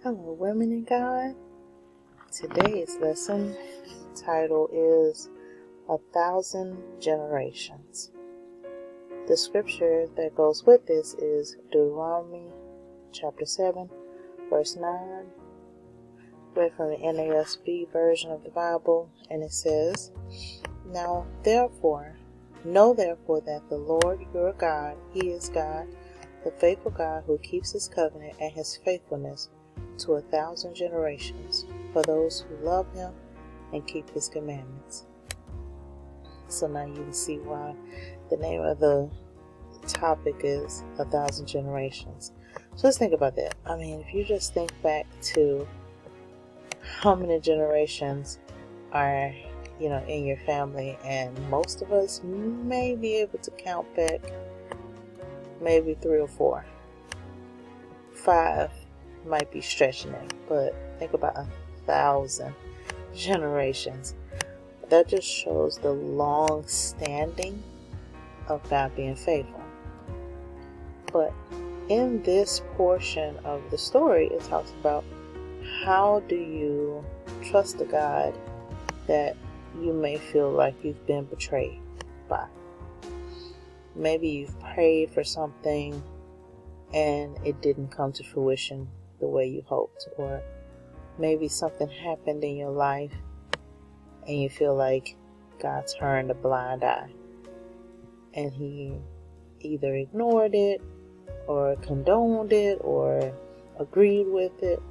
Hello, women in God. Today's lesson title is 1,000 Generations. The scripture that goes with this is Deuteronomy chapter 7, verse 9, read from the NASB version of the Bible, and it says, Know therefore that the Lord your God, He is God, the faithful God who keeps His covenant and His faithfulness to 1,000 generations for those who love Him and keep His commandments. So now you can see why the name of the topic is 1,000 generations. So let's think about that. I mean, if you just think back to how many generations are, in your family, and most of us may be able to count back maybe 3 or 4. 5 might be stretching it, but think about 1,000 generations. That just shows the long standing of God being faithful. But in this portion of the story, it talks about how do you trust a God that you may feel like you've been betrayed by. Maybe you've prayed for something and it didn't come to fruition the way you hoped, or maybe something happened in your life and you feel like God turned a blind eye and He either ignored it or condoned it or agreed with it.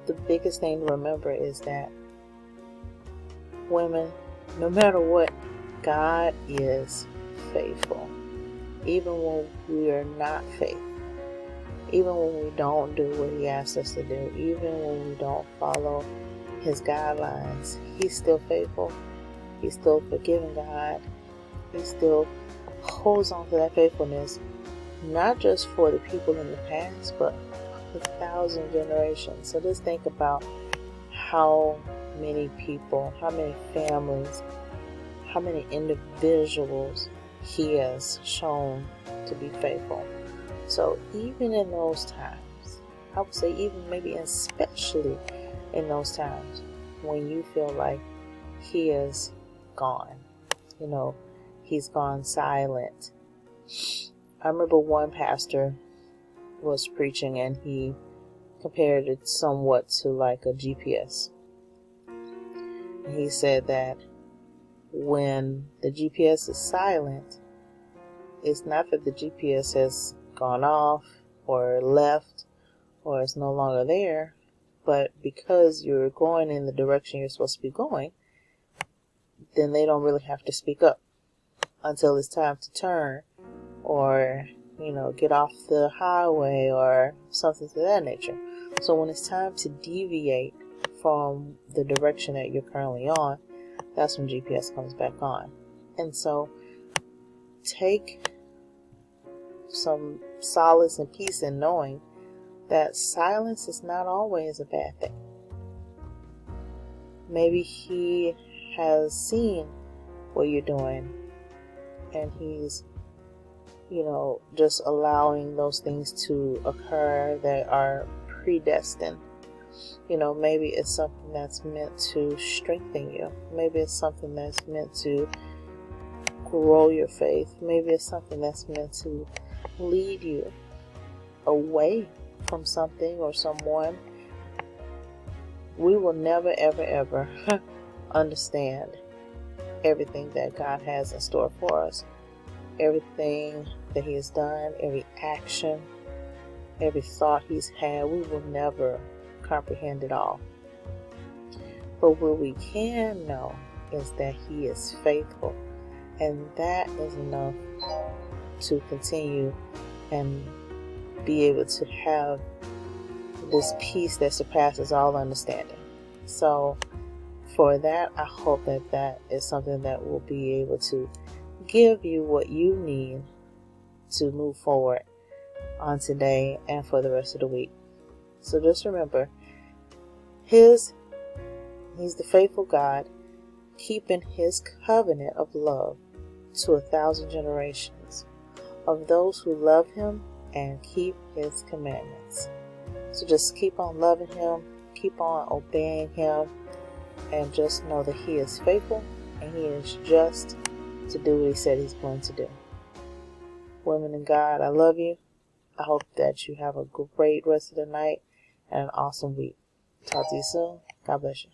The biggest thing to remember is that women, no matter what, God is faithful. Even when we are not faithful, even when we don't do what He asks us to do, even when we don't follow His guidelines, He's still faithful. He's still forgiving God. He still holds on to that faithfulness, not just for the people in the past, but 1,000 generations. So just think about how many people, how many families, how many individuals He has shown to be faithful. So even in those times, I would say even maybe especially in those times when you feel like He is gone, He's gone silent. I remember one pastor was preaching and he compared it somewhat to like a GPS. And he said that when the GPS is silent, it's not that the GPS has gone off or left or is no longer there, but because you're going in the direction you're supposed to be going, then they don't really have to speak up until it's time to turn or, get off the highway or something to that nature. So when it's time to deviate from the direction that you're currently on, that's when GPS comes back on. And so take some solace and peace in knowing that silence is not always a bad thing. Maybe He has seen what you're doing and He's, just allowing those things to occur that are predestined. Maybe it's something that's meant to strengthen you. Maybe it's something that's meant to grow your faith. Maybe it's something that's meant to lead you away from something or someone. We will never, ever, ever understand everything that God has in store for us. Everything that He has done, every action, every thought He's had, we will never comprehend it all. But what we can know is that He is faithful, and that is enough to continue and be able to have this peace that surpasses all understanding. So for that, I hope that is something that will be able to give you what you need to move forward on today and for the rest of the week. So just remember, He's the faithful God, keeping His covenant of love to 1,000 generations of those who love Him and keep His commandments. So just keep on loving Him, keep on obeying Him, and just know that He is faithful and He is just to do what He said He's going to do. Women in God, I love you. I hope that you have a great rest of the night and an awesome week. Talk to you soon. God bless you.